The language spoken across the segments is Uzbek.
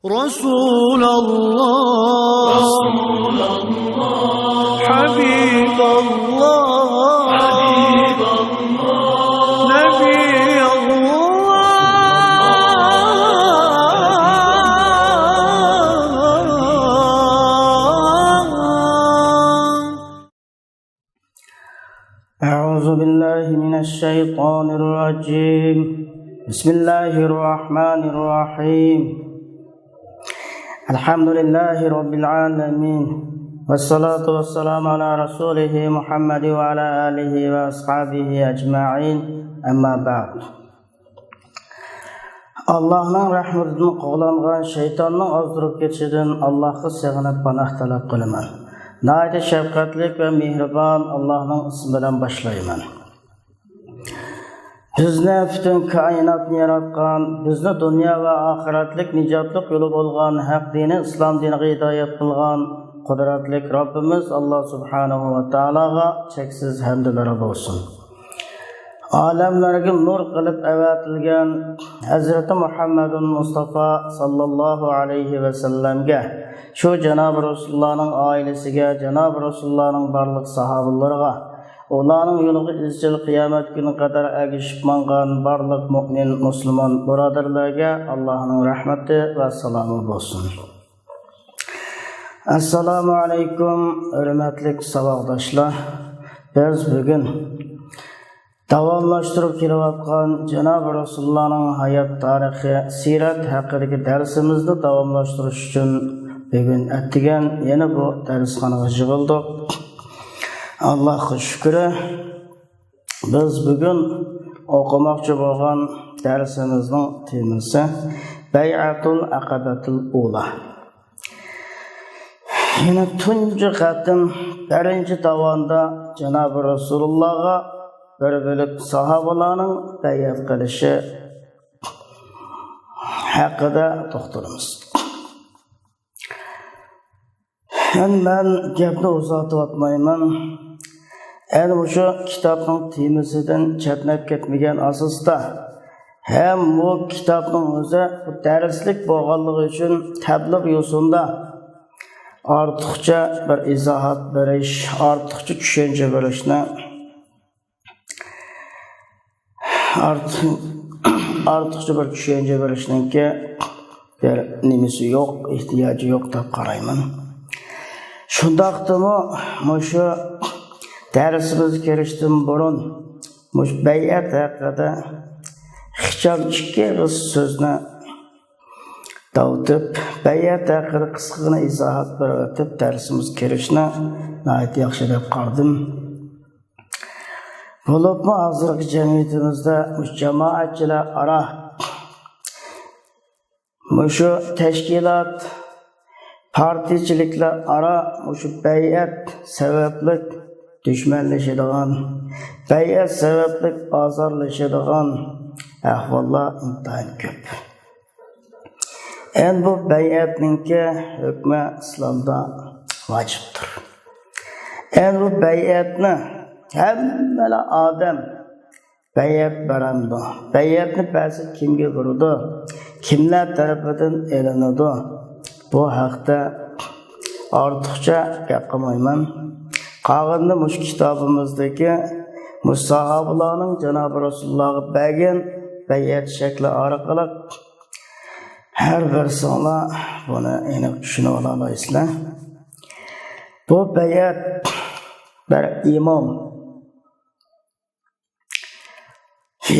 رسول الله حبيب الله نبي أعوذ بالله من الشيطان الرجيم بسم الله الرحمن الرحيم الحمد لله رب العالمين والصلاة والسلام على رسوله محمد وعلى آله وأصحابه أجمعين أما بعد Allah'ın rahmetini qo'llangan shaytonning ozdirib ketishidan Allohga sig'inib panoh talab qilaman. Nayda shafqatli va mehribon Allohning ismi bilan boshlayman. Bizni butun koinotni yaratgan, bizni dunyo va oxiratlik nijotlik yo'li bo'lgan haq dini islom diniga hidoyat qilgan qudratli Robbimiz Alloh subhanahu va taologa cheksiz hamdlar bo'lsin. Alamlarga nur qilib avatilgan Hazrati Muhammad Mustafa sallallohu alayhi va sallamga, shu janob Rasulullohning oilasiga, janob Rasulullohning barliq sahobalariga, ularning yo'liga izchil qiyomat kuni qadar agishib mangan barliq mu'min musulmon birodarlarga Allohning rahmati va salomi bo'lsin. Assalomu alaykum, hurmatli saboqdoshlar. Biz bugun davomlashtirib kelayotgan janob Rasulullohning hayot tarixi, sirat haqidagi darsimizni davomlashtirish uchun bugun atgan yana bu darsxonaga yig'ildik. Allohga shukr. Biz bugun o'qimoqchi bo'lgan darsimizning temasi Bay'atul Aqabatul Ula. Yana tunji qatim birinchi davonda janob Rasulullohga bir bo'lib sahobalarning bay'at qilishi haqida to'xtalamiz. Men gapni uzatib o'tmayman. Endi o'sha kitobning temasidan chatnab ketmagan asosda ham bu kitobning o'zi darslik bo'lganligi uchun tabliq yo'sinda ortiqcha bir izohat berish, ortiqcha tushuncha berishni ortiqcha bir tushuncha berishninki bir nimasi yo'q, ehtiyoji yo'q deb qarayman. Shundaqdimi mushu darsimizga kirishdan burun mush bay'at haqida xicham ikki so'zni davtib, bay'at haqida qisqagina izohat berib darsimizga kirishni nihoyat yaxshi deb qaradim. Bo'libmi hozirgi jamiyatimizda jamoatchilar aro mushu tashkilot partiyachiliklar aro mushu bay'at sababli dushmanlashadigan, bay'at sababli ozorlashadigan ahvollar intayin ko'p. Endi bu bay'atningki hukmi islomda vojibdir. Endi bu bay'atni hamma odam bay'at beradi. Bay'atni ba'zi kimga beradi? Kimlar tarafidan elinadi? Bu haqda ortiqcha gap qilmayman. Qog'inda mush kitobimizdagi musahobalarning janob Rasulullohga bergan bay'at shakli orqali har bir sonlar buni aniq tushunib olasizlar. Bu bay'at bir imom,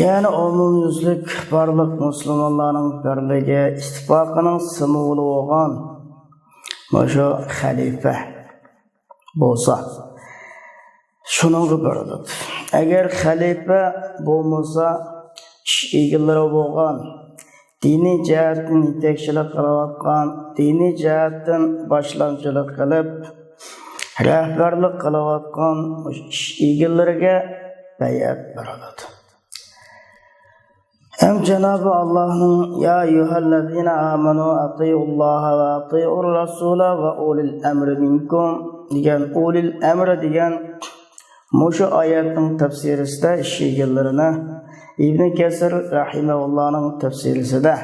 yani umumyuzlik barliq musulmonlarning birligi, ittifoqining simvoli bo'lgan mushu xalifa bo'lsa, shuningga beriladi. Agar xalifa bo'lmasa, ish egalari bo'lgan, diniy jihatdan yetakchilik qilayotgan, diniy jihatdan boshlamchilik qilib, rahbarlik qilayotgan ish egalariga bay'at beriladi. Hem Cenab-ı Allah'ın ya eyyühellezine amenu atiyullaha ve atiyur rasula ve ulil emri minkum degan ulil emri degan mushu oyatning tafsirisida ishlayganlarini İbn Kesir rahimehullah'ın tefsirisida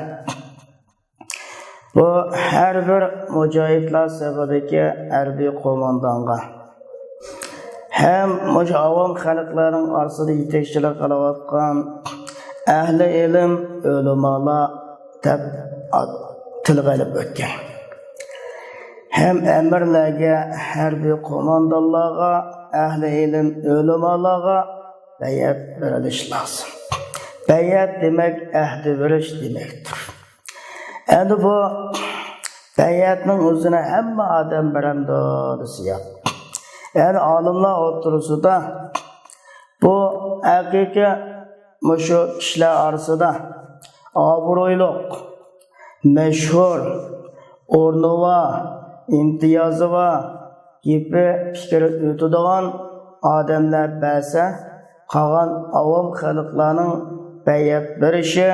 Bu her bir mücahitler sebebindeki harbiy qo'mondonga hem avam xalqlarning orasida yetakchilik qilayotgan ahli ilm ulamolar deb tilga ilib o'tgan. Hem emirlarga, harbiy qo'mondonlarga, ahli ilm ulamolarga bayat berilish lozim. Bayat demek ahdi verish demektir. Endi bu bayatning o'zini hamma odam beradi desiyap. Yani olimlar o'rtasida bu haqiqiy mushu kishilar orasida obro'yliq, mashhur, o'rni va imtiyozi va gapi fikri o'tadigan odamlar bo'lsa, qolgan avom xalqlarning bayat berishi,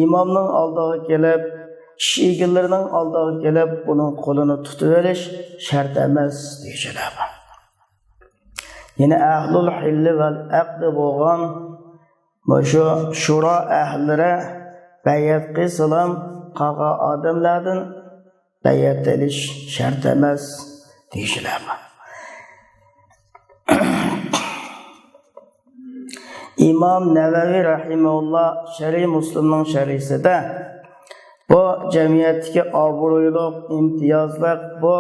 imomning oldiga kelib, ish egilarining oldiga kelib, uning qo'lini tutib olish shart emas deyishlar. Yine ahlul hilli vel aqdi bo'lgan mushu shura ahlilari bayat qilsalam qolgan odamlardan bayat elish shart emas deyishlar. İmam Nevevi rahimahullah Şer'i Müslim'nin şerhisinde bu cemiyetteki obro'yliq, imtiyozliq bu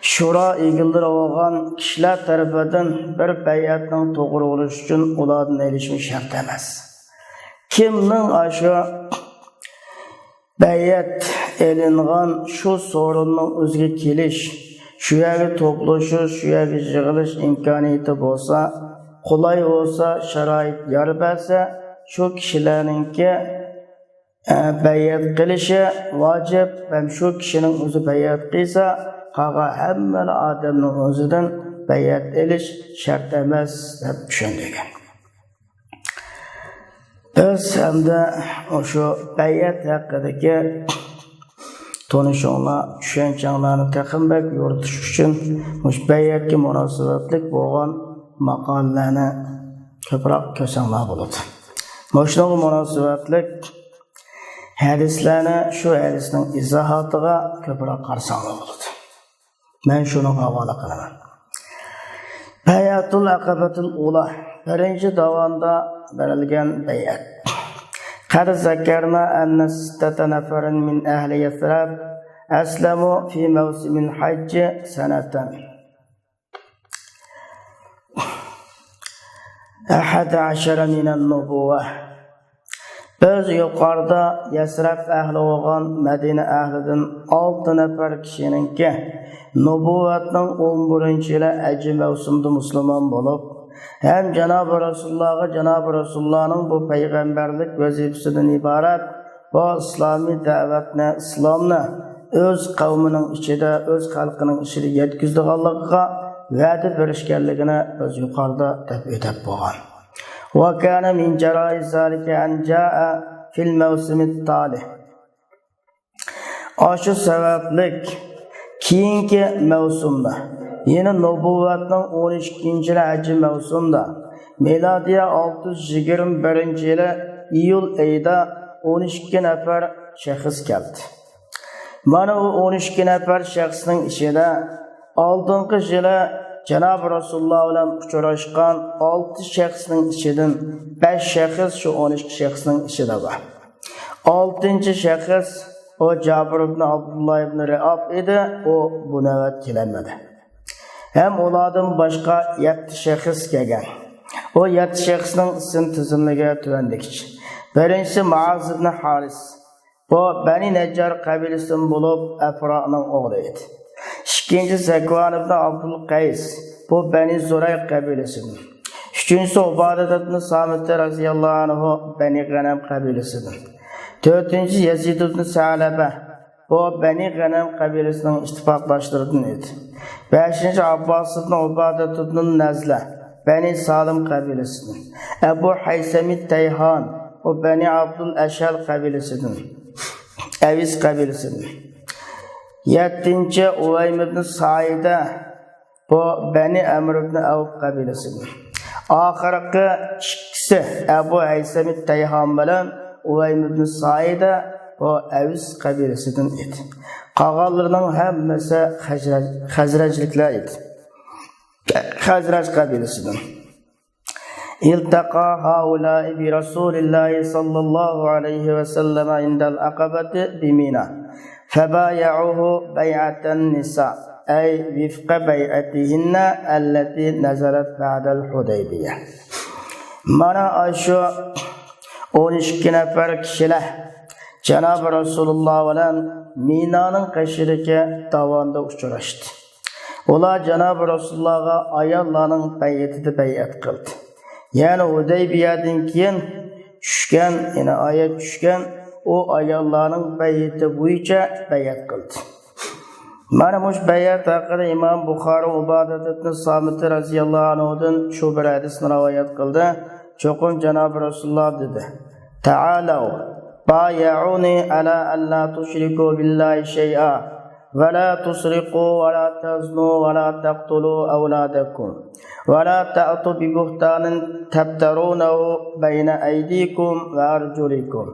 Şura egildir olgan kişiler tarafından bir bayatning to'g'ri bo'lishi uchun ulardan erishmish shart emas. Kimning aşu bayat elingan şu sorunning o'ziga kelish, shu yerga to'plashish, shu yerga yig'ilish imkoniyati bo'lsa, qulay bo'lsa, sharoit yor bersa, shu kishilarningki bayat qilishi vojib va shu kishining o'zi bayat qilsa qolgan hamma odamning o'zidan bayat elish shart emas deb tushundigan. Biz hamda o'sha bayat haqidagi tonishinglar, tushunchalarni taqinbak yoritish uchun o'sha bayatga munosabatli bo'lgan maqolalarni ko'proq ko'rsanglar bo'ladi. Moshnaga munosabatli hadislarni shu hadisning izohotiga ko'proq qarasanglar bo'ladi. Ben şunu havola qilaman. Bayatul aqabatul ula birinchi davanda berilgan bayat. Qad zakarna anna sittata nafarin min ahli Yathrib aslamu fi mawsimil hajj sanatan. 11 min an-nubuwah. Biz yuqorida Yasrab ahli bo'lgan Madina ahlidan 6 nafar kishininki nubuvatning 11-yili Hajj mavsumida musulmon bo'lib, hem Janob Rasulullohning bu payg'ambarlik vazifasidan iborat bu islomiy da'vatni, islomni o'z qavmining ichida, o'z xalqining ichida yetkazganligiga va'da berishganligini biz yuqorida deb o'tib bo'lgan. وكان من جراء ذلك أن جاء في الموسم التالي. Aşı sebeplik keyinki mevsumda, yine nübüvvetinin 12. Hacc mevsumda, miladiye 621 yılı iyul ayında 12 nefer şahıs geldi. Bana o 12 nefer şahsının içinde aldığınki yılı Cenab-ı Resulullah ile uçuraşkan 6 şahsının içinden 5 şahıs şu 12 şahsının içinde var. 6. şahıs o Cabir ibn Abdullah ibn Re'ab idi, o bu nöbet gelemedi. Hem onlardan başka 7 şahıs gelgen. O 7 şahsının isim tizimliğe tüvendik. Birincisi Muaz ibn Haris. Bu Beni Neccar kabilesinden bulup Efra'nın oğluydu. İkinci Zekvan ibn Abdul Qays, bu Beni Zuray kabilesinden. Üçüncüsü Ubadet ibn Samit radıyallahu anhu Beni Ghanem kabilesinden. Dördüncü Yazid ibn Sa'lebe, bu Beni Ghanem kabilesinden ittifaklaştırdığı idi. Beşinci Abbas ibn Ubadet ibn Nazle, Beni Salim kabilesinden. Ebu Haysemi Teyhan, o Beni Abdul Eşel kabilesinden. Evis kabilesinden. Yedinci Uveym ibn Said'e, bu Beni Amr ibn Avf kabilesinden. Ahirki ikisi Ebu Haysemi Teyhan bilen Uveym ibn Said'e, o Əvs qabiləsindən idi. Qağalarının həmməsi Xəzrəcliklər idi. Xəzrəc qabiləsindən. İltaqa haulai bi Rasulillahi sallallahu aleyhi ve sellem indel akabati bimina. Febaya'uhu bey'aten nisa. Ey vifqa bey'atihinne elleti nezaret ba'del Hudeybiye. Mana şu 12 nefer kişiler Cenab-ı Resulullah bilen Mina'nın qaşırıki davanda uçuraştı. Olar Cenab-ı Resulullah'a ayallarının bey'atida bey'at qildi. Yani Hudeybiye'den keyin tushgan, yani ayet tushgan, o ayallarning bey'ati bo'yicha bey'at qildi. Mana bu bey'at haqida İmam Buxoriy Ubadat ibn Samit radhiyallohu anhudan shu bir hadisni rivoyat qildi. Cho'qim Janob Rasululloh dedi: "Ta'alu bay'uni ala an la tushriku billahi shay'a va la tusriqu va la taznu va la taqtulu awladakum va la ta'tu bi buhtanin tabtarunahu bayna aydikum va arjulikum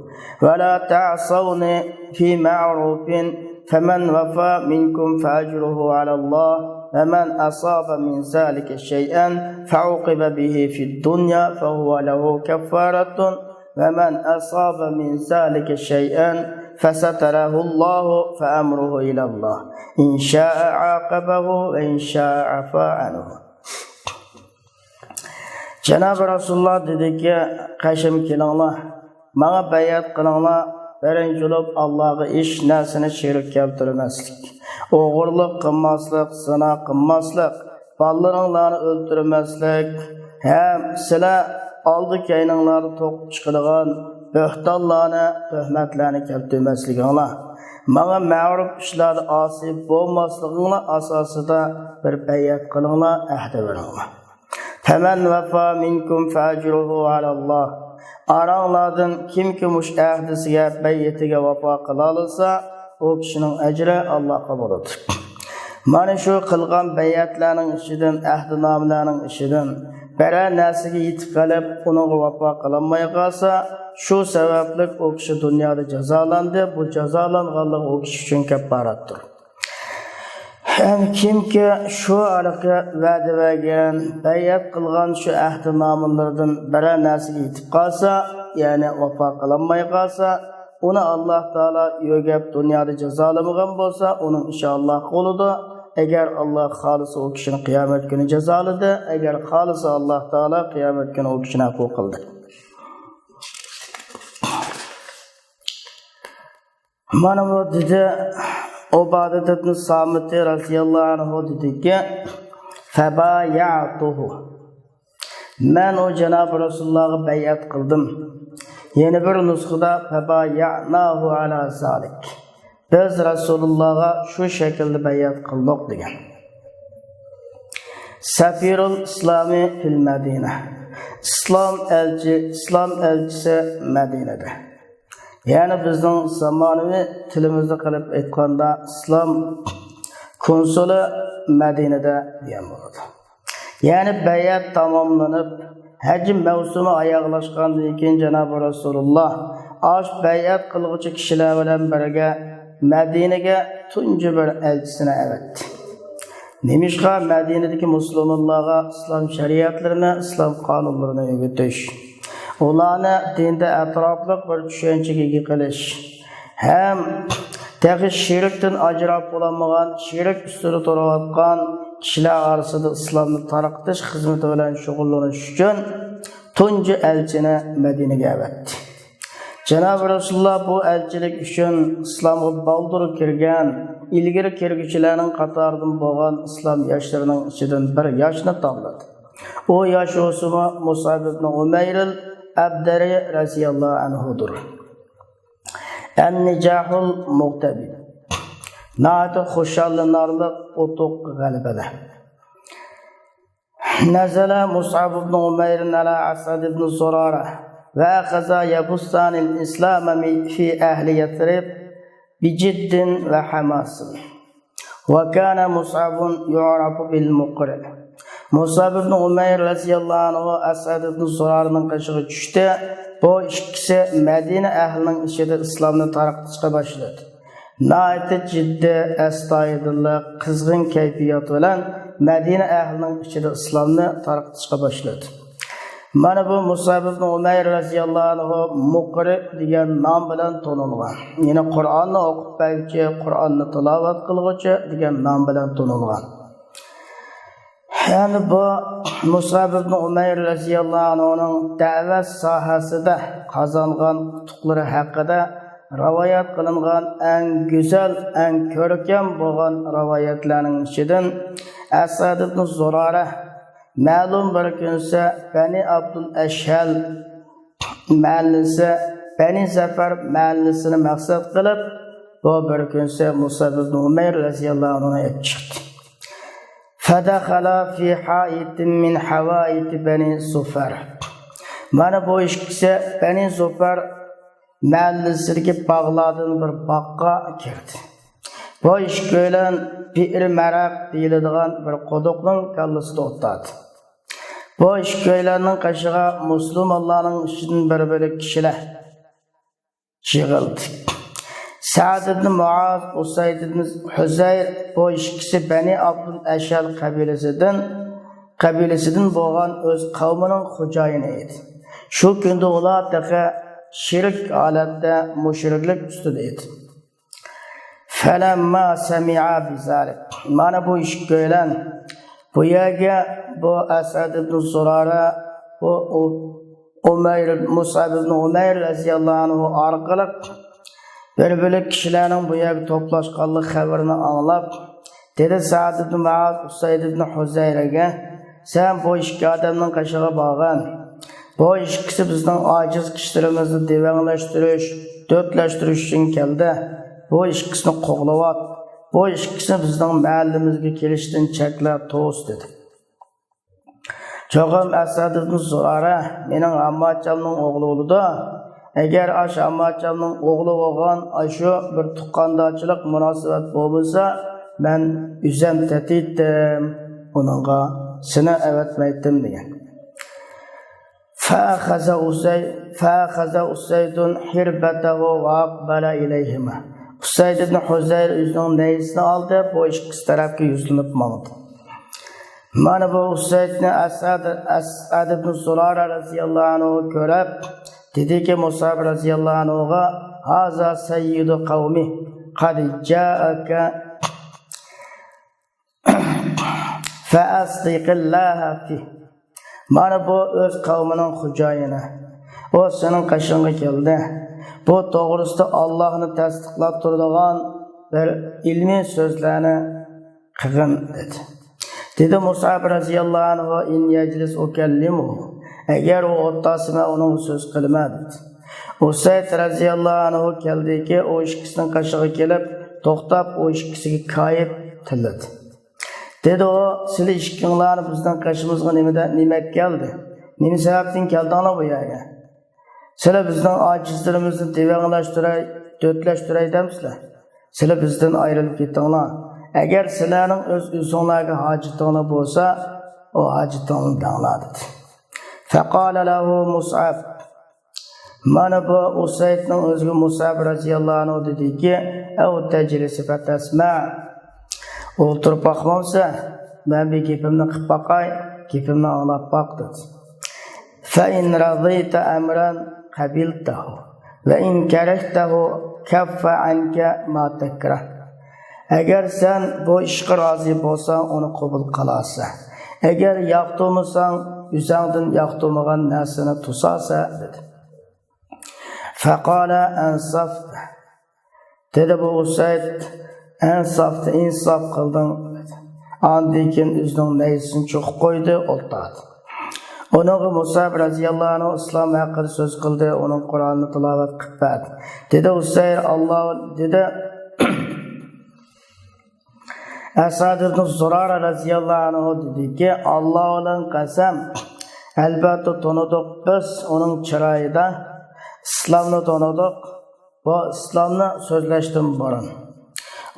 va la ta'sawni fi ma'rufin faman wafa minkum fa ajruhu 'ala Allah wa man asaba min zalika shay'an fa'uqiba bihi fid dunya fa huwa lahu kaffaratun wa man asaba min zalika shay'an فستره الله فأمره إلى الله إن شاء عاقبه وإن شاء عفا عنه." Cenab-ı Resulullah dedi ki, qaşım kelinglar, bana bayat qilinglar, birinchi bo'lib Allohga hech narsani sherik keltirmaslik, o'g'irlik qilmaslik, zina qilmaslik, bolalaringlarni o'ldirmaslik, ham sizlar oldi keyninglarni to'qib chiqadigan böhtanlarni, töhmetlerini keltirmesliginglar, bana ma'ruf ishlarda asi bo'lmasliginglar asosida bir bayat qilinglar, ahd beringlar. Faman vafa minkum fajruhu ala Allah. Aranglardan kimki mush ahdisiga, bayatiga vafo qila olsa, o kishining ajri Allohga bo'ladi. Mana shu qilgan bayatlarning ishidan, ahdnomlarning ishidan biror narsaga yetib qolib, uning vafo qilinmay qolsa, şu sebeplik o kişi dünyada cezalandı. Bu cezalanğanlık o kişi için kefarettir. Hem kim ki şu araka vədi vergen, beyat kılgan şu ahdi namınlardan birer narsaga yetib qalsa, yani vafa kılanmay qalsa, onu Allah Teala yögep dünyada cezalamagan bolsa, onun inşallah qoludu. Eğer Allah xalisa o kişinin kıyamet günü cezaladı, eğer xalisa Allah Teala kıyamet günü o kişine hukuk kıldı. Mana bu dedi Ubadat ibn Samit radhiyallohu anhu dedi ki "Febaya'tuhu." Men o Cenab-ı Resulullah'a bayat kıldım. Yeni bir nusxada "Febaya'nahu ala zalik." Biz Resulullah'a şu şekilde bayat kıldık degan. Safirul İslami fil Medine. İslam elçisi Medine'de. Yani bizning zamonaviy tilimizda qilib aytganda islom konsuli Madinada degan bo'ladi. Yani bayat tamomlanib, haj mavsumi oyoqlashgandan keyin Janob Rasululloh osh bayat qilguvchi kishilar bilan birga Madinaga tunji bir elchisini avatdi. Nemishqa Madinadagi musulmonlarga islom shariatlarini, islom qonunlarini o'rgatish, ularni dinda atrofliq bir tushunchaga ega qilish, ham taqi shirkdan ajrab bo'lmagan, shirk ustida turayotgan kishilar orasida islomni tarqatish xizmati bilan shug'ullanish uchun tunji elchini Madinaga avatdi. Janob Rasululloh bu elchilik uchun islomga baldur kirgan, ilgari kirguvchilarning qatoridan bo'lgan islom yoshlarining ichidan bir yoshni tanladi. O yosh o'smi Mus'ab ibn Umayr al-Abdari radhiyallohu anhudir. An-nijahul muqtabil. Naati xushallanarliq utuq g'alabada. Nazala Mus'ab ibn Umayr ala Asad ibn Zurara ve akaza yabussan al-islam fi ahli Yathrib bijiddin ve hamasin. Ve kana Mus'abun yu'rafu bil muqri. Musab ibn Umayr radhiyallohu anhu Asad ibn Zurarning qishig'i tushdi. Bu ikkisi Madina ahlining ichida islomni tarqatishga boshladi. Nayati jiddi, astoydillik, qizg'in kayfiyat bilan Madina ahlining ichida islomni tarqatishga boshladi. Mana bu Musab ibn Umayr radhiyallohu anhu Muqri degan nom bilan tanilgan. Ya'ni Qur'onni o'qib beruvchi, Qur'onni tilovat qiluvchi degan nom bilan tanilgan. Yani bu Musab ibn Umayr radhiyallohu anhuning da'vat sohasida qozongan yutuqlari haqida rivoyat qilingan eng go'zal, eng ko'rkam bo'lgan rivoyatlarning ichidan Asad ibn Zurara ma'lum bir kunsa Bani Abdul Ashhal mahallasi Bani Zafar mahallasini maqsad qilib bu bir kunsa Musab ibn Umayr radhiyallohu anhu chiqdi. فدخل في حائط من حوائط بني زفر. Mana bu ikkisi Bani Zufar mahallesidagi bog'lardan bir bog'ga kirdi. Bu ikko'lan bir maraq deyiladigan bir quduqning kallasida o'tadi. Bu ikko'lanning qashig'a musulmonlarning ichidan bir kishilar yig'ildi. Sa'd ibn Muaz, Usayd ibn Huzayr bu ikkisi Bani Abdul Ashhal qabilasidan bo'lgan o'z qavmining xo'jayini edi. Shu kunda ular taqa shirk holatda mushriklik ustida edi. Falamma sami'a bizalik. Mana bu ikko'lan bu yerga bu Asad ibn Zurara bu Musab ibn Umayr radhiyallohu anhu orqali bir kishilarning bu yerga to'plashganlik xabarini anglab, dedi Sa'd ibn Muaz Usayd ibn Huzayrga, sen bu ikki odamning qashig'i borgan. Bu ikkisi bizning ojiz kishilarimizni devanlashtirish, do'tlashtirish uchun keldi. Bu ikkisini qo'g'lab, bu ikkisi bizning mahallimizga kelishdan cheklab to's dedi. Cho'qim Asad ibn Zurara mening ammachamning o'g'li bo'ldi. Agar ash ammachamning o'g'li bo'lgan shu bir tuqqandochilik munosabat bo'lsa, men uzam tatitdim, uningga seni avatmaydim degan. Fa'khaza Usaydun hirbatahu va aqbala ilayhima. Usayd ibn Huzayr o'zining nayisini oldi, bu ikkisi tarafga yuzlanib mangdi. Mana bu Usaydni Asad ibn Zurara radhiyallohu anhu ko'rib, dediki Musab radhiyallohu anhuga, "Haza sayyidu qavmi, qad ja'aka fa asdiqillaha fi." Mana bu o'z qavmining xo'jayini. O sening qashingga keldi. Bu to'g'risida Allohni tasdiqlab turadigan bir ilmiy so'zlarni qilgin dedi. Dedi Musab radhiyallohu anhu, "In yajlis ukallimu." Agar u o'rtasida uning so'z qilmadi. Usayd radhiyallohu anhu keldiki, o ikkisining qashig'i kelib, to'xtab o ikkisiga qayib tiladi. Dedi o, "Sizlar ikkinglar bizning qashimizga nima keldi? Nima sababdan keldinglar bu yerga? Sizlar bizning ojizlarimizni devanglashtiray, do'tlashtiray deymizlar. Sizlar bizdan ayrilib ketdinglar. Agar sizlarning o'zinglarga hojitinglar bo'lsa, o hojitingni danglar" dedi. Faqala lahu Mus'ab. Mana bu Usaydning o'ziga Mus'ab radhiyallohu anhu dediki, "Aw tajlis fatasma." O'tirib boqmamsa, men bir gapimni qilib boqay, gapimni anglab boq dedi. Fa in radita amran qabiltahu va in karahtahu kaffa anka ma takrah. Agar sen bu ishga rozi bo'lsang, uni qabul qilasa. Agar yoqtirmasang, yuzingdan yoqtirmagan narsani tusasa dedi. Faqala ansaf. Dedi bu Usayd, ansafni insof qilding dedi. Ondan keyin o'zining nayisini cho'qib qo'ydi, o'ltirdi. Uning Musab radhiyallohu anhu islom haqida so'z qildi, uning Qur'onni tilovat qilib berdi. Dedi Usayd, Alloh dedi Asad ibn Zurara radhiyallohu anhu dediki, Alloh bilan qasam, albatta tonidik biz uning chiroyida islomni tonidik, bu islomni so'zlashdan burun.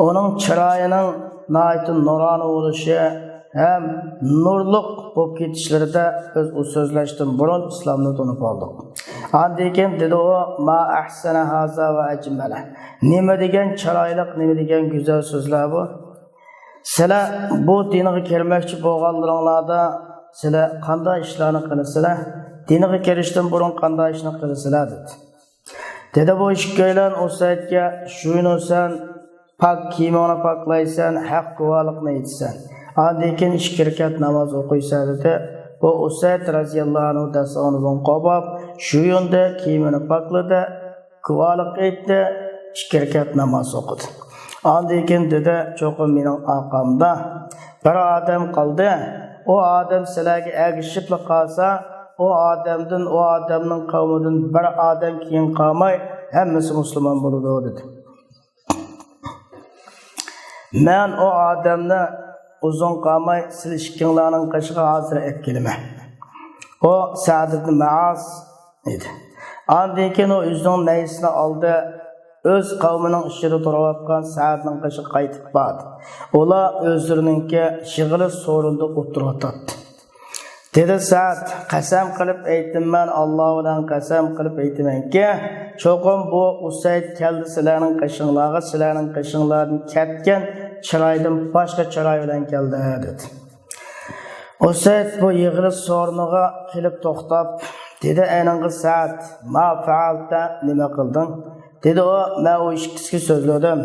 Onun chiroyining noyat nuroniy bo'lishi, hem nurluq bo'lib ketishlarida biz o so'zlashdan burun islomni tunib oldik. Andikin dedi o ma ahsana haza va ajmala. Nima degan chiroyli, nima degan go'zal so'zlar bu? Sizlar bu dinga kirmoqchi bo'lganlaringlarda sizlar qanday ishlarni qilasizlar? Dinga kirishdan burun qanday ishni qilasizlar dedi. Dedi bu ishko'ylan Usaydga shuynosan, pak kiyimini paklaysan, haq guvohlikni aytsan. Andikin 2 rakat namoz o'qiysan dedi. Bu Usayd radhiyallohu anhu dasondan qo'bab, shu yo'nda kiyimini pakladi, guvohlik aytdi, 2 rakat namoz o'qidi. Andikin dedi, cho'qim mening orqamda bir odam qoldi. O odam sizlarga ergishib qolsa, o odamning qavmidan bir odam keyin qolmay, hammasi musulmon bo'ladi dedi. Men o odamni uzun qolmay silishkinlarning qishiga hozir aytkilaman. O Sa'd ibn Mu'az edi. Andan keyin o o'zining naysini oldi, o'z qavmining ishida turayotgan Sa'dning qishiga qaytib bordi. Ular o'zlarininki shig'ili so'rinda o'tiribdi. Dedi Sa'd, qasam qilib aytdim, men Alloh bilan qasam qilib aytamanki, cho'qim bu Usayd keldi sizlarning qishinglarga, sizlarning qishinglardan ketgan chiroydan boshqa chiroy bilan keldi dedi. Usayd bu yig'ili so'rniga kelib to'xtab, dedi aynangi Sa'd, ma fa'alta, nima qilding? Dedi o, men o ikkisiga so'zladim.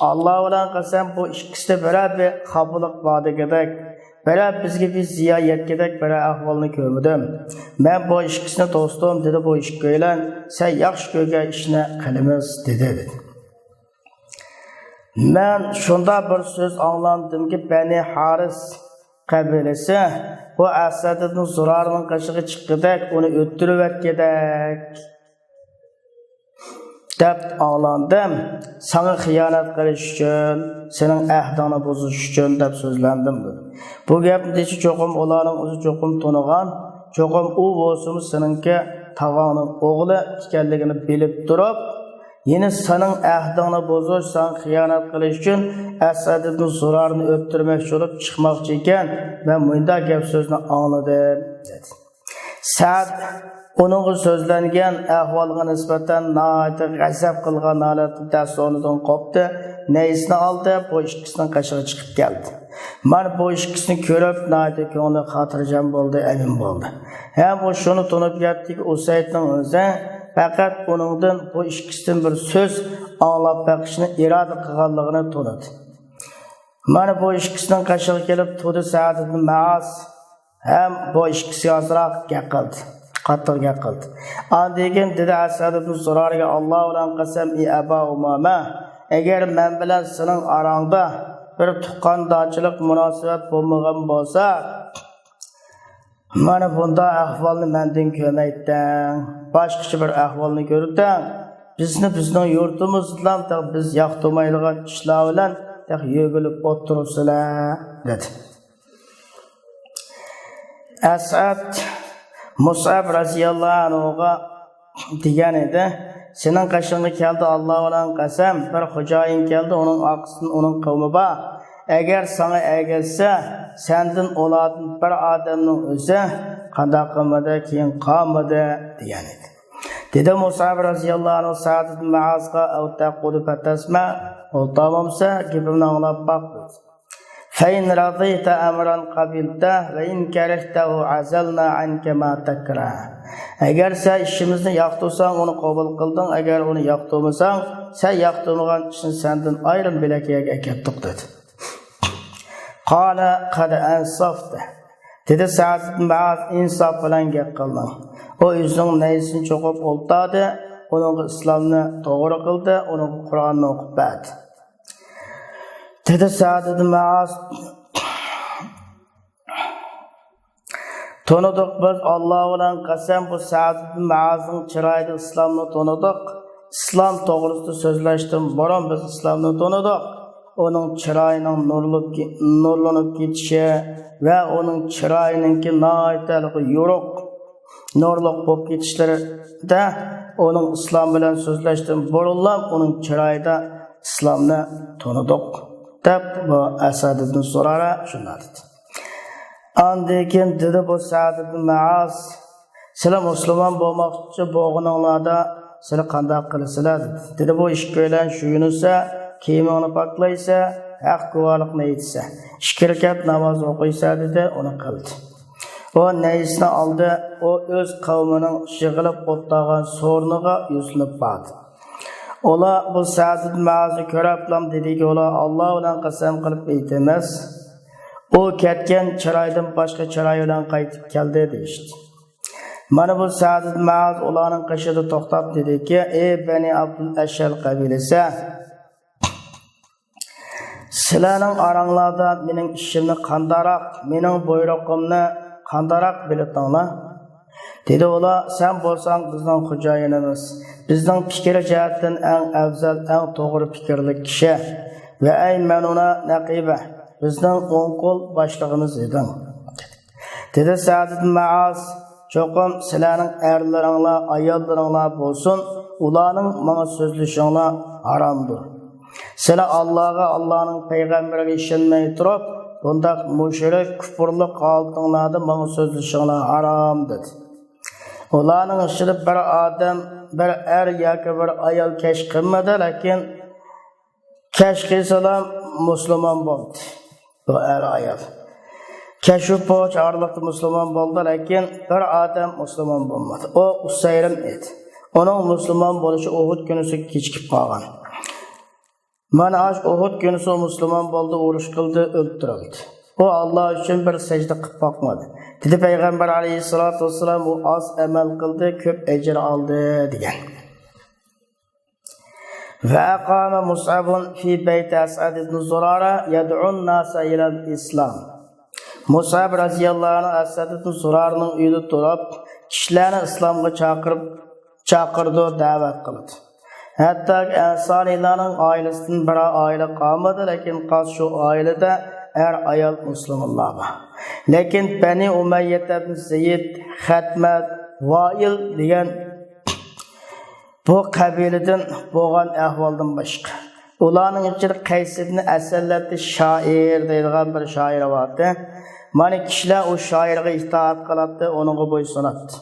Alloh bilan qasam bu ikkisida bir qabullik bordigidek, bizga bir ziyo yetkidek bir ahvolni ko'rmadim. Men bu ikkisini do'stim dedi, bu ikkoylan sen yaxshi ko'rgan ishni qilamiz dedi. Men shunda bir so'z anglandimki, Bani Haris qabilasi bu Asad ibn Zurarning qishig'i chiqqidek, uni o'ttirib etgidek deb anglandim. Sana xiyonat qilish uchun, sening ahdini buzish uchun deb so'zlandim dedi. Bu gapni cho'qim ularning o'zi cho'qim tonigan, cho'qim u bo'lsa seninki tog'oning o'g'li ekanligini bilib turib, yine sening ahdini buzish, sen xiyonat qilish uchun Asad ibn Zurarni o'ttirmoqchi bo'lib chiqmoqchi ekan, men bunda gap so'zni angladim dedi. Sa'd onun so'zlangan ahvolga nisbatan na'ati g'azab qilgan holatda dasonidan qopdi, naysini oldi, bu ikkisining qashig'i chiqib keldi. Men bu ikkisini ko'rib, na'ati ko'ngli xotirjam bo'ldi, amin bo'ldi. Ham u shuni tunib yetdiki, Usaydning o'zi faqat uningdan bu ikkisidan bir so'z anglab baqishni iroda qilganligini tunadi. Mana bu ikkisining qashig'i kelib turdi, Sa'd ibn Mu'az ham bu ikkisi ozroq gap qildi. Qattiq gap qildi. Andikin dedi Asad ibn Zurarga, Alloh bilan qasam, ey Aba Umama, agar men bilan sening orangda bir tuqqandochilik munosabat bo'lmagan bo'lsa, mana bunda ahvolni mendan ko'maytding, boshqacha bir ahvolni ko'rding. Bizning yurtimizdan biz yoqtirmaydigan ishlar bilan yo'g'ilib o'tiribsizlar dedi. Asad Mus'ab radhiyallohu anhuga degan edi, sening qashingga keldi, Alloh bilan qasam, bir xo'jayin keldi, uning oqisidan uning qavmi bor. Agar sana egilsa, sendin ulardan bir odamning o'zi qanday qilmadi, keyin qolmadi degan edi. Dedi Mus'ab radhiyallohu anhu Sa'd ibn Mu'azga, "Avtaqulu fatasma", o'ltamamsa gapimni anglab boq. فإن رضيت أمرا قبلته وإن كرهته عزلنا عنك ما تكره. Eğer sen işimizni yoqtirsan, onu qabul qilding. Eğer onu yoqtirmasan, sen yoqtirmagan ishni sendan ayrim bilakyaga aketdik dedi. Qala qad ansafta. Dedi Sa'd ibn Mu'az, insof bilan gap qilding. O o'zining naysini cho'qib o'ltadi, uning islomni to'g'ri qildi, uning Qur'onni o'qib berdi. Dedi Sa'd ibn Mu'az, to'nidik biz Alloh bilan qasam, bu Sa'd ibn Mu'azning chiroyli islomni to'nidik. Islom to'g'risida so'zlashdan burun biz islomni to'nidik. Uning chiroyining nurlanib ketishi va uning chiroyininki noyatalik yo'ruq nurliq bo'lib ketishlarida uning islom bilan so'zlashdan burunlab uning chiroyida islomni to'nidik. Bu Asad ibn Zurara shunday dedi. Andekin dedi bu Sa'd ibn Mu'az, sizlar musulmon bo'lmoqchi bo'lganinglarda sizlar qanday qilasizlar dedi. Bu ish bilan shuyunsa, kiyimini poklaysa, haq guvohlikni aytsa, 2 rakat namoz o'qiysa dedi, uni qildi. O neysini aldı, o öz qavmining yig'ilib o'tgan so'rniga yuzlanib bordi. Ola bu Sa'd ibn Mu'azni ko'rablam dediki, ola Alloh bilan qasam qilib aytamiz. O ketgan chiroydan boshqa chiroy bilan qaytib keldi deydi. Mana bu Sa'd ibn Mu'az ularning qishida to'xtab dediki, ey Bani Abdul Ashal qabilasi, sizlarning oranglarda mening ishimni qandaroq, mening buyruqimni qandaroq bilatinglar. Dedi ular, sen bo'lsang bizning xo'jayinimiz, bizning fikr jihatdan eng afzal, eng to'g'ri fikrli kishi va ay manuna naqiba, bizning o'ng qo'l boshlig'imiz eding. Dedi Sa'd ibn Mu'az, cho'qim sizlarning erlaringlar, ayollaringlar bo'lsin, ularning menga so'zlashinglar haromdir. Sizlar Allohga, Allohning payg'ambariga ishonmay turib, bundaq mushrik, kufrli qoltinglarda menga so'zlashinglar harom dedi. Ularning ishida bir odam, bir er yoki bir ayol kashf qilmadi, lekin kashf qilsalar musulmon bo'ldi. Bu er ayol. Kashf bo'ch orliqda musulmon bo'ldi, lekin bir odam musulmon bo'lmadi. O Usayrim edi. Onun musulmon bo'lishi Uhud kunisiga kechikib qolgan. Mana aş Uhud günüsü musulmon bo'ldi, urush qildi, o'ldirildi. O Allah uchun bir sajda qilib boqmadi. Dedi Payg'ambar alayhisolatu vassalam, u oz amal qildi, ko'p ajr oldi degan. Va qama Mus'abun fi bayt As'ad ibn Zurara yad'un nasa ila al-islam. Mus'ab radhiyallohu anhu As'ad ibn Zurarning uyida turib, kishilarni islomga chaqirdi, da'vat qildi. Hatta Ensarilarning oilasidan bir oila qolmadi, lekin qaz shu oilada er ayol musulmonlar bor. Lekin Bani Umayya ibn Zayd, Xatmat, Voil degan bu qabiladan bo'lgan ahvoldan boshqa. Ularning ichida Qays ibn Asallatni shoir deydigan bir shoir bordi. Mana kishilar o shoirga itoat qiladi, uninga bo'ysunadi.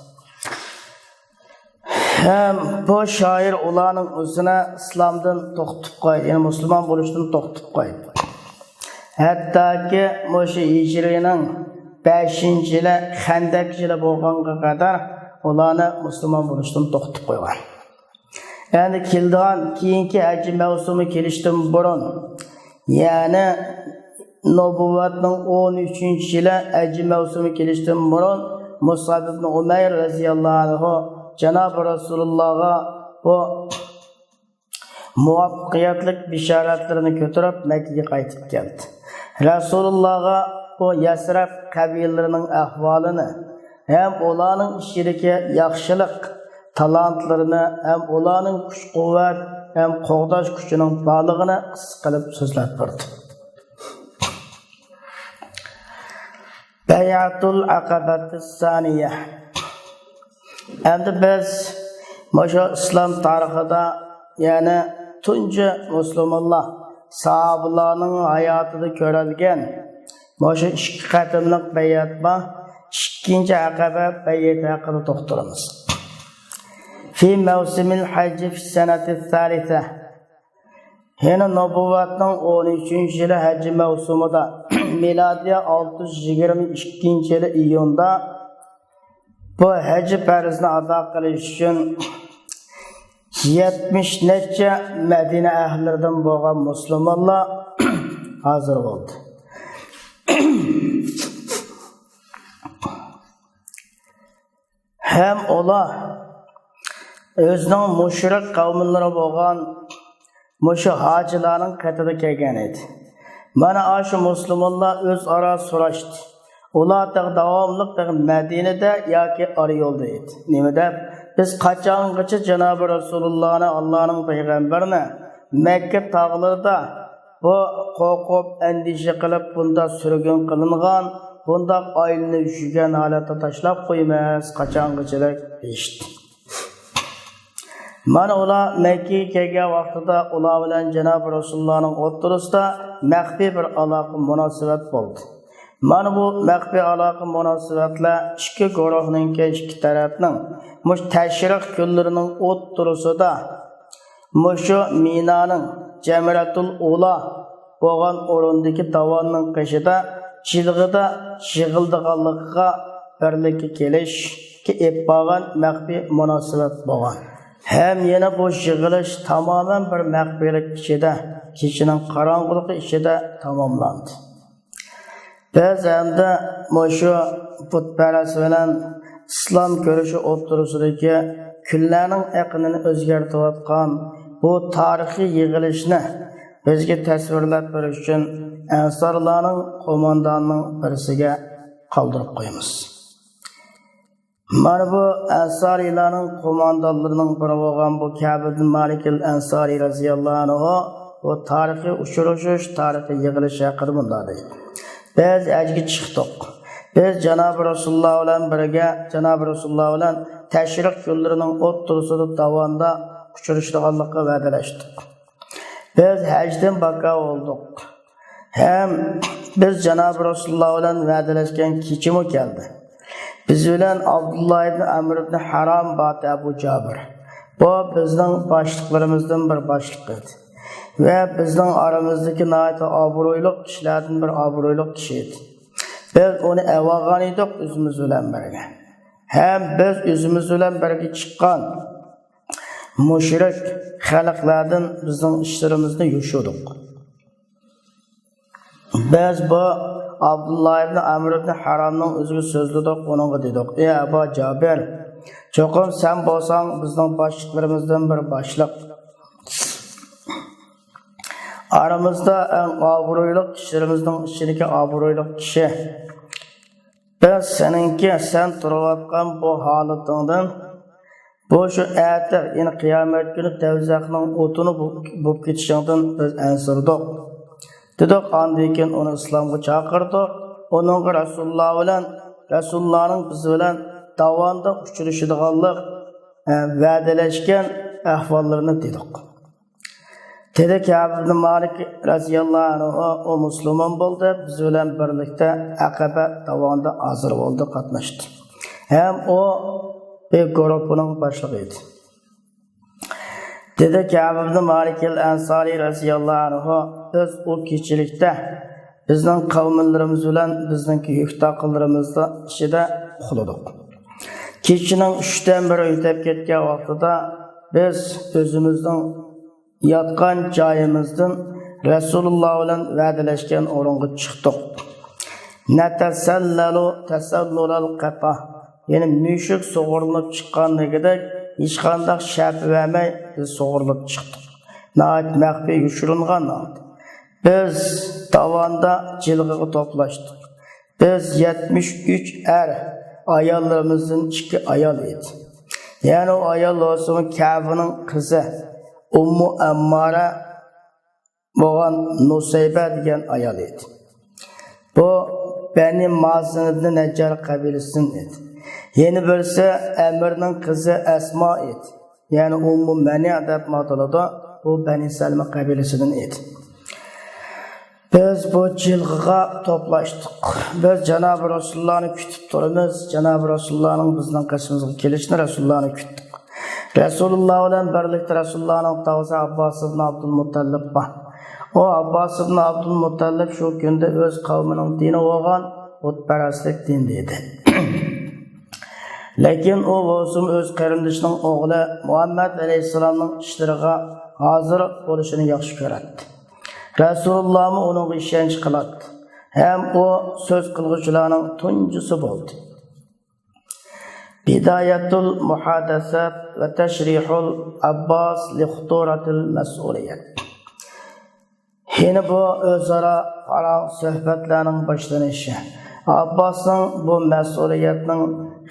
Bu shoir ularning o'zini islomdan to'xtatib qo'ydi, ya'ni musulmon bo'lishdan to'xtatib qo'ydi. Hattoki o'sha hijrining 5-yili Xandak yili bo'lganga qadar ularni musulmon bo'lishdan to'xtatib qo'ygan. Endi keldigan keyingi haj mavsumi kelishdan burun, ya'ni nubuvatning 13-yili haj mavsumi kelishdan burun Mus'ab ibn Umayr radhiyallohu anhu Cenab-ı Resulullah'a bu muvaffaqiyatlik bisharatlarini götürüp Mekke'ye qaytib geldi. Resulullah'a bu Yasrab kabilelerinin ahvalini, hem ularning ishidagi yaxshilik talantlarini, hem ularning kuch-quvvat, hem qo'g'dash kuchining borlig'ini qilib so'zlab berdi. Bayatul aqabatis saniya. Endi biz Moşa İslam tarixida, yani tunca musulmonlar sahabalarning hayotida ko'rilgan Moşa 2 qatimliq bayat bor. 2-chi aqaba bayati haqida to'xtalamiz. Fi mavsimil hajj fi sanati thalitha. Yana nubuvatning 13-yili haj mavsumida milodiy 622-yili iyunda bu haj farzini ado qilish uchun 70 necha Madina ahllaridan bo'lgan musulmonlar hozir bo'ldi. Hem ular o'zining mushrik qavmlari bo'lgan mushu hojilarning qatida kelgan edi. Mana shu musulmonlar o'zaro so'rashdi. Ular davomli Madinada yoki ari yo'lda edi. Nima deb biz qachongacha Janobi Rasulullohni, Allohning payg'ambarini Makka tog'larida bu qo'rqib, andisha qilib bunda surgun qilingan, bunda oilani ushigan holatda tashlab qo'ymas, qachongacha deyishdi. Mana ular Makkaga kelgan vaqtida ular bilan Janobi Rasulullohning o'rtasida maxfiy bir aloqa munosabat bo'ldi. Mana bu məxfi aloqa münasibətlər iki guruhning, iki tərəfning muş təşriq günlərinin o'ttirusida mushu Minaning Jamratul Ula bo'lgan o'rindagi davonning qishida chilg'ida yig'ildiganligiga birlikka kelishga ep bo'lgan maxfiy munosabat bo'lgan. Hem yana bu yig'ilish tamoman bir maxfiylik ichida, kechining qorong'uligi ichida tamomlandi. Biz hamda mushu putparast bilan islom ko'rishi o'tirisidagi kunlarning aqlini o'zgartirayotgan bu tarixiy yig'ilishni bizga tasvirlab berish uchun Ansorlarning qo'mondonining birisiga qoldirib qo'yamiz. Mana bu Ansorilarning qo'mondonlarining biri bo'lgan bu Ka'b ibn Malik al-Ansori radhiyallohu anhu bu tarixiy uchrashuv, tarixiy yig'ilish haqida bunday deydi. Biz ajga chiqdik. Biz Janob Rasululloh bilan birga, Janob Rasululloh bilan tashriq yo'llarining o'ttirisida davomida uchrashganlikka va'dalashdik. Biz hajdan baka oldik. Hem biz Janob Rasululloh bilan va'dalashgan kechimi keldi. Biz bilan Abdullah ibn Amr ibn Haram ba'd Abu Jabir. Bu bizning boshliqlarimizdan bir boshliq edi. Ve bizning aramizdagi nayta obro'li kishilardan bir obro'li kishi edi. Biz onu evagan edik o'zimiz bilan birga. Hem biz o'zimiz bilan birga chiqqan mushrik xalqlardan bizning ishlarimizni yushudik. Biz bu Abdullah ibn Amr ibn Haramning o'ziga so'zladik, onunga dedik: "Ey Abu Jabir, cho'qim sen bo'lsang bizning boshliqlarimizdan bir boshliq. Aramızda en obro'li kishilarimizning ichidagi obro'li kishi. Biz seninki sen turayotgan bu holatingdan bu shu atir, ya'ni qiyomat kuni tavzaqning o'tini bo'lib ketishingdan biz ansirdik. Dedik, ondan keyin uni islomga chaqirdik. Uning Rasulullohning biz bilan davomda uchrashadiganlik va'dalashgan ahvollarini dedik. Dedi Ka'b ibn Malik radhiyallohu anhu o musulmon bo'ldi, biz bilan birlikda Aqaba davomida hozir bo'ldi, qatnashdi. Hem o bir guruhning boshlig'i edi. Dedi Ka'b ibn Malik al-Ansori radhiyallohu anhu, biz o kechilikda bizning qavmlarimiz bilan bizning yuqtaqlarimizni ichida uxladik. Kechining 3dan biri o'tib ketgan vaqtida biz o'zimizning yatgan joyimizdan Rasululloh bilan va'dalashgan o'ringa chiqdik. Natasallalu tasallulal qata. Yani mushuk sug'urilib chiqqanligidek hech qanday shab vermay biz sug'urilib chiqdik. Nəhayət məxfi yushirilgan. Biz davanda jilg'iga to'plashdik. Biz 73 ayollarımızın 2 ayol edi. Yani o ayol olsun Ka'bning qizi Ummu Ammara bo'lgan Nusayba degan ayol edi. Bu Bani Mazin ibn Najjar qabilasidan edi. Yeni birisi Amirning qizi Asma edi. Yani Ummu Mani' deb ataladi. Bu Bani Salma qabilasidan edi. Biz bu jilg'iga to'plashdik. Biz Janob Rasulullohni kutib turamiz. Janob Rasulullohning bizning qishimizga kelishini Rasulullohni kutdik. Rasululloh bilan birlikda Rasulullohning tog'asi Abbos ibn Abdul Muttallib bor. O Abbos ibn Abdul Muttallib shu kunda o'z qavmining dini bo'lgan butparastlik dini edi. Lekin o bo'lsin o'z qarindoshining o'g'li Muhammad alayhisalomning ishlariga hozir bo'lishini yaxshi ko'radi. Rasululloh uning ishonch qiladi. Hem o söz qilguvchilarning tunjisi bo'ldi. Bidayatul muhadasat ve teşrihul Abbas li xuturatil mas'uliyet. Yine bu özara falan sohbetlerinin başlanışı. Abbas'ın bu mas'uliyetinin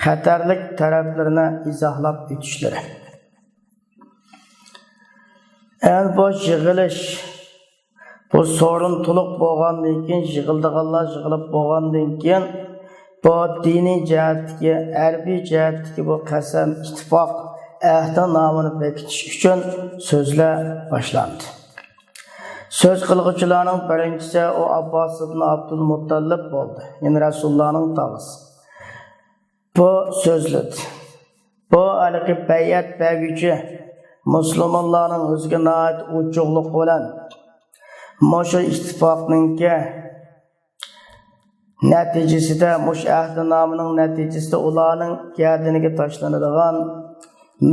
xatarlik taraflarını izahlab o'tishleri. En bu yig'ilish bu sorun to'liq bo'lgandan keyin yig'ildiganlar yig'ilib bo'lgandan keyin bu diniy jihatdagi, harbiy jihatdagi bu qasam, ittifoq, ahd nomini bekitish uchun so'zlar boshlandi. Söz qilguvchilarning birinchisi o Abbos ibn Abdul Muttallib bo'ldi. Yani Rasulullohning tog'asi. Bu so'zladi. Bu alaqi bayat berguchi musulmonlarning o'ziga noit uchuqliq bilan Mo'shu ittifoqningki natijasida mush ahdinomining natijasida ularning gardiniga tashlanadigan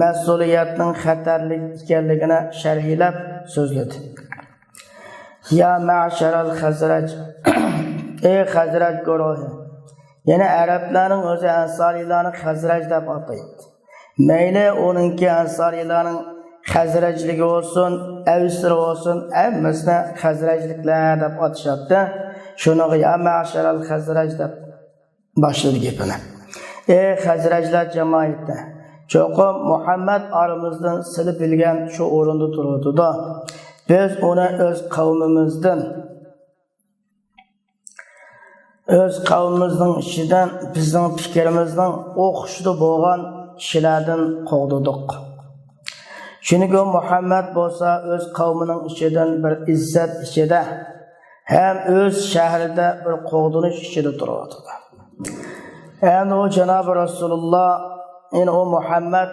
mas'uliyatning xatarli ekanligini sharhlab so'zladi. Ya ma'sharal Xazraj, ey Xazraj guruhi. Yana arablarning o'zi ansariylarni Xazraj deb ataydi. Mayli onunki ansariylarning Xazrajligi olsun, Avsir olsun, hammasini Xazrajliklar deb atashadi. Shuni ya ma'sharal Xazraj deb boshladi gapini. Ey Xazrajlar jamoati, cho'qim Muhammad aramizdan silib bilgan shu o'rinda turadi-da. Biz uni o'z qavmimizning ichidan bizning fikrimizning o'xshida bo'lgan kishilardan qovdirdik. Chunki Muhammad bo'lsa o'z qavmining ichidan bir izzat ichida ham o'z shahrida bir qo'g'dinish ichida turadi. Endi o Janob Rasululloh, endi o Muhammad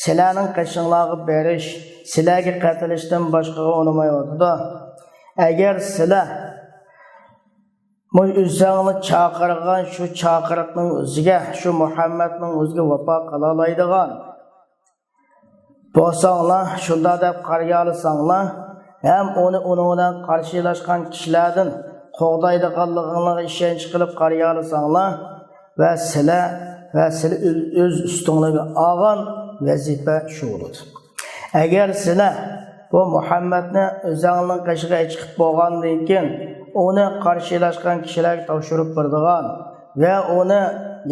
sizlarning qishinglarga berish, sizlarga qatilishdan boshqaga o'nimaydi-da. Agar sizlar o'zingni chaqirgan shu chaqiriqning o'ziga, shu Muhammadning o'ziga vafo qila oladigan bo'lsanglar, shunda deb qaraga olsanglar, ham uni bilan qarshilashgan kishilardan qo'g'daydiganligiga ishonch qilib qaraga olsanglar va sizlar o'z ustinglarga olgan vazifa shu bo'ladi. Agar sizlar bu Muhammadni o'zingizning qishiga chiqib bo'lgandan keyin uni qarshilashgan kishilarga topshirib beradigan va uni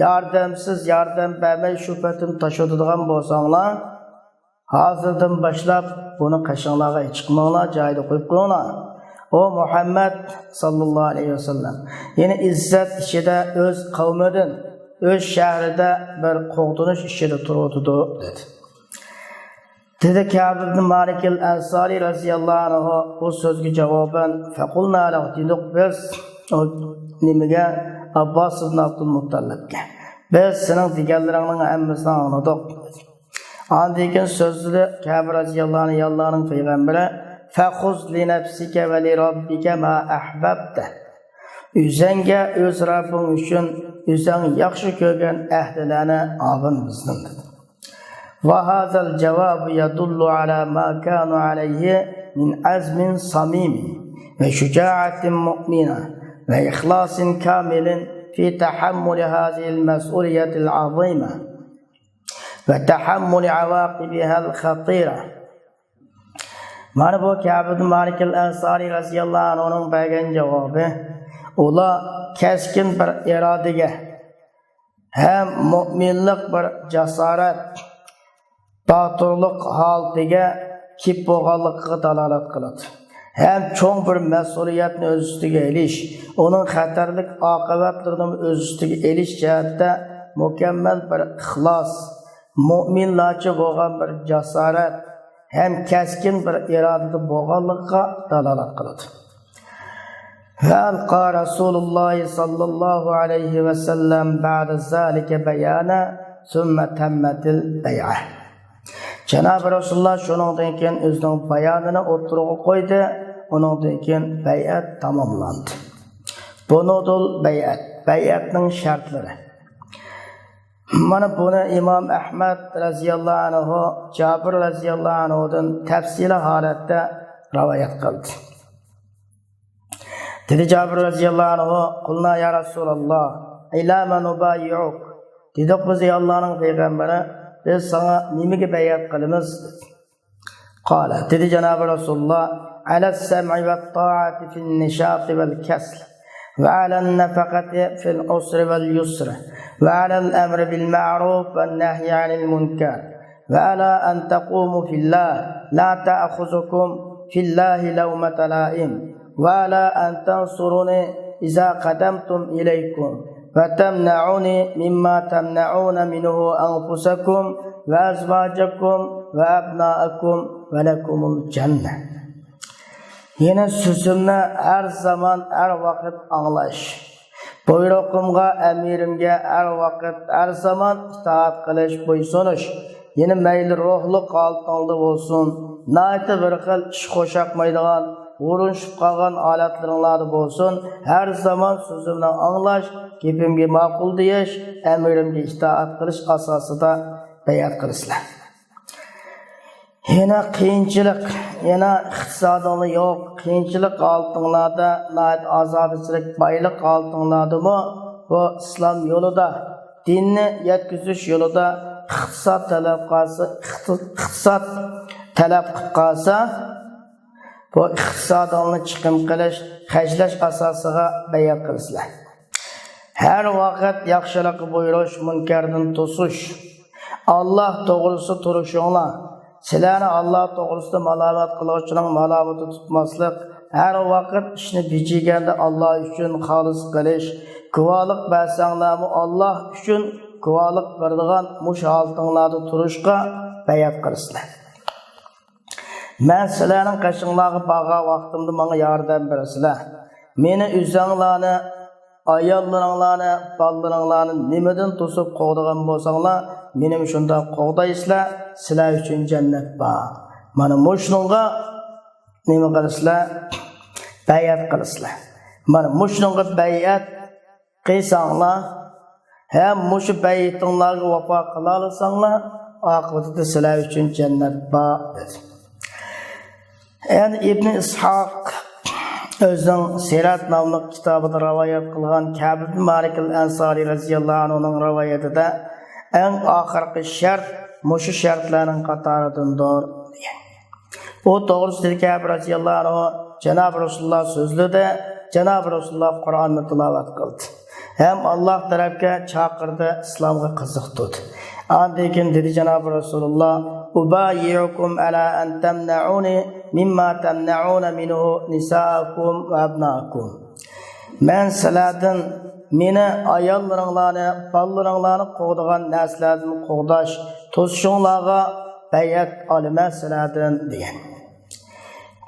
yordam bermay shu patim tashadigan bo'lsanglar, hozirdan boshlab buni qishinglarga chiqmanglar, joyida qo'yib qo'yinglar. O Muhammad sallallohu alayhi vasallam, ya'ni izzat ichida o'z qavmidan, o'z shahrida bir qo'g'dinish ichida turadi dedi. Dedi Ka'b ibn Malik al-Ansari radhiyallohu anhu bu so'zga javoban faqulna lahu dedik biz nimaga Abbos ibn Abdul Muttallibga. Biz sening deganlaringning hammasini angladik. Andikin sözlü Ka'b radhiyallohu anhu Allah'ın peygamberi faquz li nafsika ve li rabbika ma ahbabta. Üzenge öz Rabbin üçün üzeng yaxshi ko'rgan ahdilarni olgin bizdan dedi. Va hazal javob yadullu ala ma kanu alayhi min azmin samim ve şuca'atin mu'mina ve ikhlasin kamilin fi tahammul hazihi'l mas'uliyatil azima ve tahammul avaqibiha al-khatira. Mana bu Ka'b ibn Malik al-Ansari radhiyallohu anhu'ning bergan javobi, ular keskin bir irodaga ham mu'minlik bir jasorat, baturlik holatiga kip bo'lganligiga dalolat qiladi. Ham cho'ng bir mas'uliyatni o'z ustiga elish, uning xatarlik oqibatlarini o'z ustiga elish jihatda mukammal bir ixlos, mu'minlarcha bo'lgan bir jasorat, hem keskin bir iradada bo'lganligiga dalolat qiladi. Alqa Rasululloh sallallohu alayhi va sallam ba'da zalika bayana summa tammatil bay'ah. Janob Rasululloh shuningdan keyin o'zining bayonini o'tirg'a qo'ydi, uningdan keyin bay'at tamomlandi. Bunudul bay'atning shartlari. Mana buni İmam Ahmad radhiyallohu anhu, Jabir radhiyallohu anhudan tafsili holatda rivoyat qildi. Dedi Jabir radhiyallohu anhu, "Qulna ya Rasululloh, ila man nubayyi'uk." Dedi biz Allohning payg'ambari, biz sana nimaga bay'at qilamiz? Qala, dedi Janob Rasululloh, "Ala as-sam'i wat-ta'ati fin-nishati wal-kasl." وعلى النفقة في العسر واليسر وعلى الأمر بالمعروف والنهي عن المنكر وعلى أن تقوموا في الله لا تأخذكم في الله لومة لائم وعلى أن تنصروني إذا قدمتم إليكم وتمنعوني مما تمنعون منه أنفسكم وأزواجكم وأبناءكم ولكم الجنة. Yine sözümni her zaman, her vakit anlaş. Buyruğumga, emirimge her vakit, her zaman itaat qilish, bo'ysunish. Yine mayli ruhli qaltingda bo'lsin, nayta bir xil ish qo'shaqmaydigan, urinishib qolgan holatlaringlarda bo'lsin, her zaman sözümni anglash, gapimga ma'qul deyish, emirimga itoat qilish asosida bayat qilasizlar. Yana qiyinchilik, yana iqtisodinglar yo'q, qiyinchilik oltinglarda, nayt ozodchilik, boylik oltinglardimi, bu islom yo'lida, dinni yetkazish yo'lida iqtisod talab qilsa, bu iqtisodingni chiqim qilish, xajlash asosiga bayat qilasizlar. Her vaqt yaxshilikni buyurish, munkardan to'sish. Allah to'g'risi turishinglar. Sizlarni Allah to'g'risida malomat qiluvchining malomati tutmaslik, har vaqt ishni bijiganda Allah uchun xolis qilish, guvohlik bersanglarmi Allah uchun guvohlik beradigan mush holtinglarda turishga bayat qilasizlar. Men sizlarning qashinglarga borgan vaqtimda menga yordam berasizlar. Meni o'zinglarni, ayollaringlarni, bolalaringlarni nimadan to'sib qo'ydigan bo'lsanglar, menim shunda qo'g'daysizlar, sizlar uchun jannat bor. Mana mushunga nima qilasizlar? Bayat qilasizlar. Mana mushunga bayat qilsanglar, ham mushu bayatinglarga vafo qila olsanglar, oqibatda sizlar uchun jannat bor. Yani İbn İshaq özünün Sirat namlı kitabında rivayet kılgan Ka'b ibn Malik el-Ansari radhiyallahu anhu'nun rivayetinde en ahirki şart muşu şartlarının qatarıdındır. O doğrusudur Ka'b radhiyallahu anhu Cenab-ı Resulullah sözlü de Cenab-ı Resulullah Kur'an'ı tilavet kıldı. Hem Allah tarafka çağırdı, İslam'a kızık tuttu. Andikin dedi Cenab-ı Resulullah Ubayyukum ala en temna'uni mimma temna'una minhu nisa'akum ve abna'akum. Men sizlardan meni ayollaringlarni, bolalaringlarni qo'g'digan narsalardan qo'g'dash, to'sishinglarga bayat olaman sizlardan degan.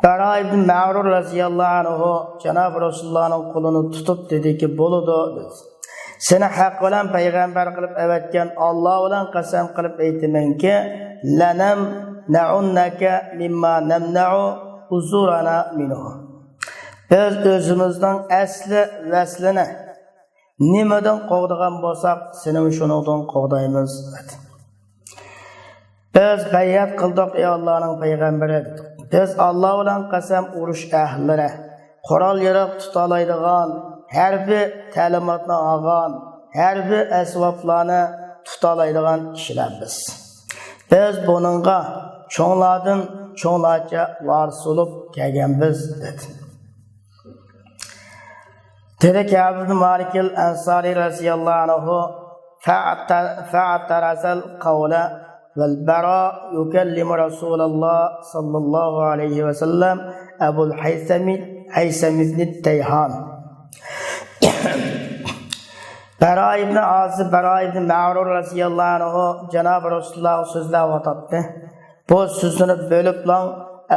Bara ibn Ma'rur radhiyallohu anhu Cenab-ı Resulullah'ın qo'lini tutib dediki, bo'ladi dedi. Seni haq bilan payg'ambar qilib avatgan Alloh bilan qasam qilib aytamanki, lanam na'unnaka mimma namna'u uzurana minhu. Biz o'zimizning asli vaslini nimadan qo'g'digan bo'lsak, seni shundan qo'g'daymiz dedi. Biz bayat qildik ey Allohning payg'ambari dedik. Biz Alloh bilan qasam urush ahlilari, qurol yarog' tutalaydigan, harbiy ta'limotni olgan, harbiy asboblarni tutalaydigan kishilar biz. Biz buningga cho'nglardan cho'nglarcha varis bo'lib kelganmiz dedi. Dedi Ka'b ibn Malik el-Ansari radhiyallohu anhu fa'tarazal qawla vel bara yukallimu Rasulullah sallallahu aleyhi ve sellem Ebul Haysam ibn Tayhan. Bara ibn Azib, Bara ibn Ma'rur radhiyallahu anhu Cenab-ı Resulullah sözler atattı. Bu sözünü bölüp lan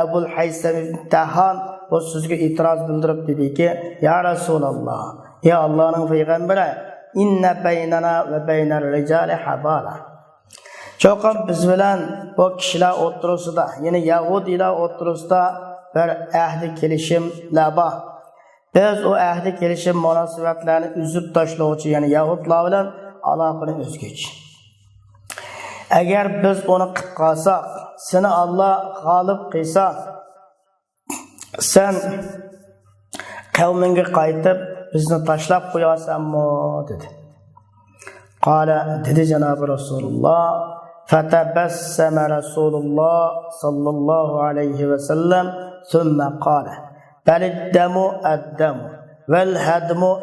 Ebul Haysam ibn Tayhan bu sözge itiraz bildirip dedi ki, Ya Resulallah, ya Allah'ın peygamberi, inne beynana ve beyner ricali habala. Çokum biz bilen bu kişiler oturusunda, yani Yahudiler oturusunda bir ehli kelişimler var. Biz o ehli kelişim münasebetlerini üzüp taşlayıcı, yani Yahudlar bilen alakını özgeç. Eğer biz onu kıtkalsak, seni Allah galip kıysa, sen kavminge qaytıp bizni taşlap koyasan mı dedi. Qala dedi Cenab-ı Resulullah fatabassama Resulullah sallallahu aleyhi ve sellem thumma qala baliddamu addamu vel hadmu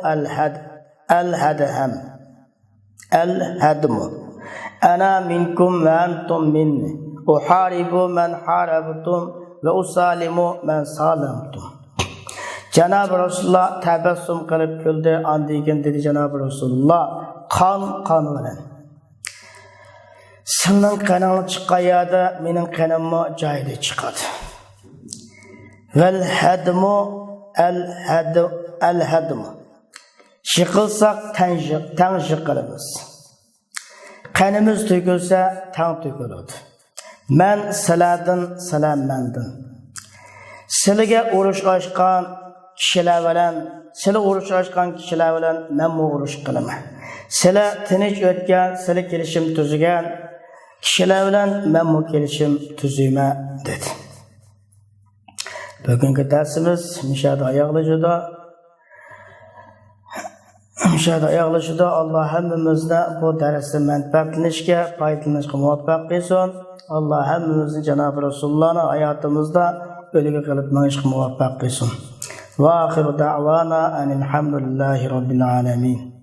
al-hadmu ana minkum ve antum minni uharibu men harabtum ve usalimu men salamtum. Cenab-ı Resulullah tebessüm kılıp güldü. Andikin dedi Cenab-ı Resulullah kan bilen. Senin kanını çıkayada benim kanımı cahili çıkadı. vel hadmu el hadmu. Şıkılsak ten şıkılımız. Qanimiz tökülse ten tökülüdü. Men siladın, silam mendin. Silige uruş açkan kişiler bilen, sili uruş açkan kişiler bilen men uruş kılıma. Sili tinch o'tgan, sili kelishim tuzgan kişiler bilen men kelishim tuzuyma dedi. Bugungi darsimiz mishada oyoqlashida Allah hammamizni bu darsdan manfaatlanishga, foydalanishga muvaffaq qilsin. Allah hammamizni Janob Rasulullohning hayotimizda o'liga qilib mangishga muvaffaq qilsin. Va oxiru da'vana alhamdulillahi robbil alamin.